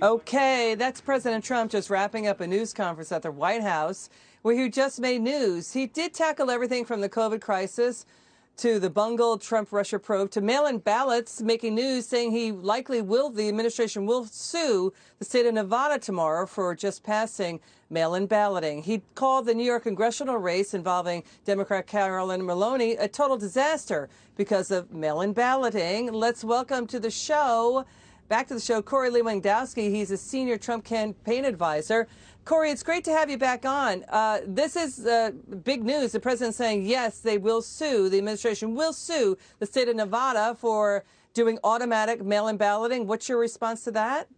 Okay, that's President Trump just wrapping up a news conference at the White House where he just made news. He did tackle everything from the COVID crisis to the bungled Trump-Russia probe to mail-in ballots, making news saying he likely will, the administration will sue the state of Nevada tomorrow for just passing mail-in balloting. He called the New York congressional race involving Democrat Carolyn Maloney a total disaster because of mail-in balloting. Let's welcome to the show, back to the show, Corey Lewandowski. He's a senior Trump campaign advisor. Corey, it's great to have you back on. This is big news. The president saying, yes, they will sue, the administration will sue the state of Nevada for doing automatic mail-in balloting. What's your response to that?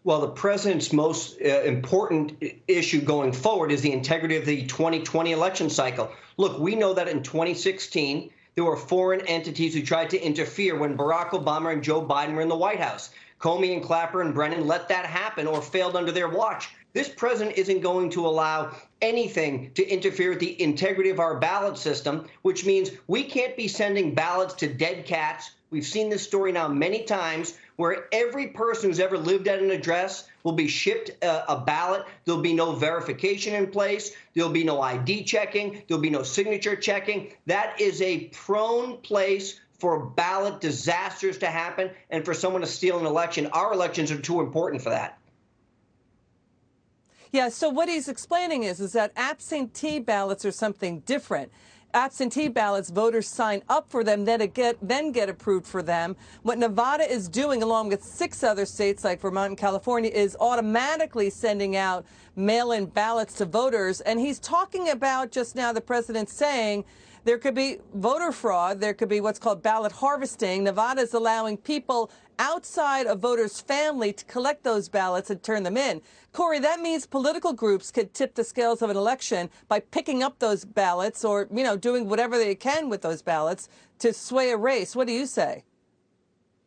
Well, the president's most important issue going forward is the integrity of the 2020 election cycle. Look, we know that in 2016, there were foreign entities who tried to interfere when Barack Obama and Joe Biden were in the White House. Comey and Clapper and Brennan let that happen or failed under their watch. This president isn't going to allow anything to interfere with the integrity of our ballot system, which means we can't be sending ballots to dead cats. We've seen this story now many times where every person who's ever lived at an address will be shipped a ballot. There'll be no verification in place. There'll be no ID checking. There'll be no signature checking. That is a prone place for ballot disasters to happen and for someone to steal an election. Our elections are too important for that. Yeah, so what he's explaining is that absentee ballots are something different. Absentee ballots, voters sign up for them, then get approved for them. What Nevada is doing, along with 6 other states like Vermont and California, is automatically sending out mail-in ballots to voters. And he's talking about just now, the president saying there could be voter fraud. There could be what's called ballot harvesting. Nevada is allowing people outside of voters' family to collect those ballots and turn them in. Corey, that means political groups could tip the scales of an election by picking up those ballots or, you know, doing whatever they can with those ballots to sway a race. What do you say?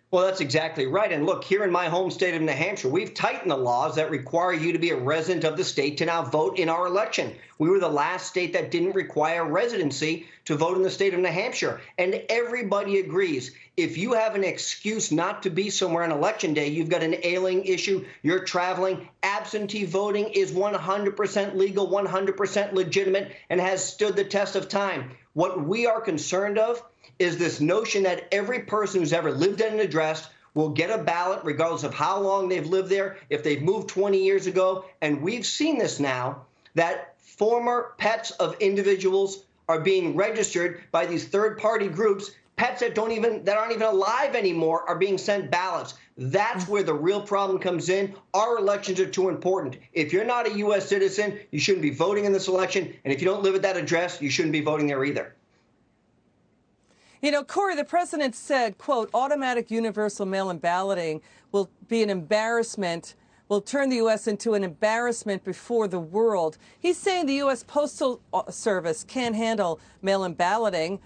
Well, that's exactly right. And look, here in my home state of New Hampshire, we've tightened the laws that require you to be a resident of the state to now vote in our election. We were the last state that didn't require residency to vote in the state of New Hampshire. And everybody agrees, if you have an excuse not to be somewhere on election day, you've got an ailing issue, you're traveling, absentee voting is 100% legal, 100% legitimate, and has stood the test of time. What we are concerned of is this notion that every person who's ever lived at an address will get a ballot regardless of how long they've lived there, if they've moved 20 years ago. And we've seen this now, that former pets of individuals are being registered by these third-party groups. Pets that aren't even alive anymore are being sent ballots. That's where the real problem comes in. Our elections are too important. If you're not a U.S. citizen, you shouldn't be voting in this election. And if you don't live at that address, you shouldn't be voting there either. You know, Corey, the president said, quote, automatic universal mail-in balloting will be an embarrassment, will turn the U.S. into an embarrassment before the world. He's saying the U.S. Postal Service can't handle mail-in balloting.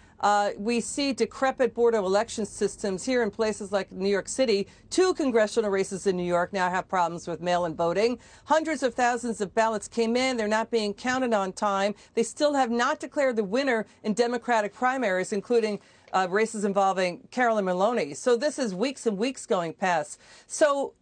We see decrepit Board of Election systems here in places like New York City. 2 congressional races in New York now have problems with mail-in voting. Hundreds of thousands of ballots came in. They're not being counted on time. They still have not declared the winner in Democratic primaries, including races involving Carolyn Maloney. So this is weeks and weeks going past. So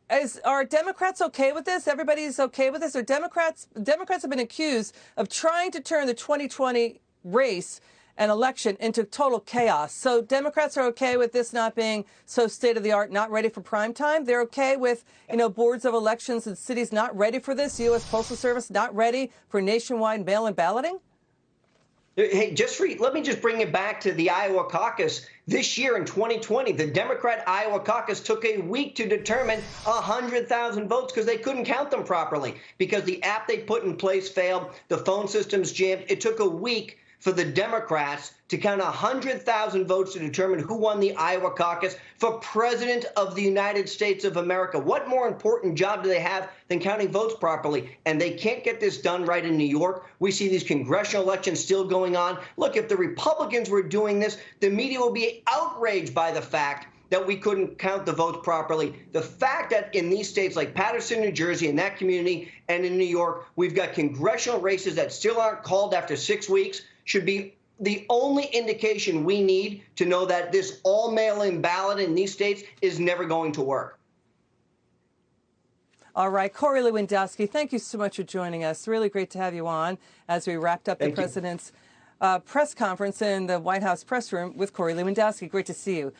are Democrats okay with this? Everybody's okay with this? Or Democrats have been accused of trying to turn the 2020 race and election into total chaos. So Democrats are okay with this not being so state of the art, not ready for prime time. They're okay with, you know, boards of elections and cities not ready for this. U.S. Postal Service not ready for nationwide mail-in balloting. Hey, let me just bring it back to the Iowa caucus. This year in 2020, the Democrat Iowa caucus took a week to determine 100,000 votes because they couldn't count them properly because the app they put in place failed. The phone system's jammed. It took a week for the Democrats to count 100,000 votes to determine who won the Iowa caucus for President of the United States of America. What more important job do they have than counting votes properly? And they can't get this done right in New York. We see these congressional elections still going on. Look, if the Republicans were doing this, the media will be outraged by the fact that we couldn't count the votes properly. The fact that in these states like Paterson, New Jersey, in that community, and in New York, we've got congressional races that still aren't called after 6 weeks should be the only indication we need to know that this all mail-in ballot in these states is never going to work. All right, Corey Lewandowski, thank you so much for joining us. Really great to have you on as we wrapped up the president's press conference in the White House press room with Corey Lewandowski. Great to see you.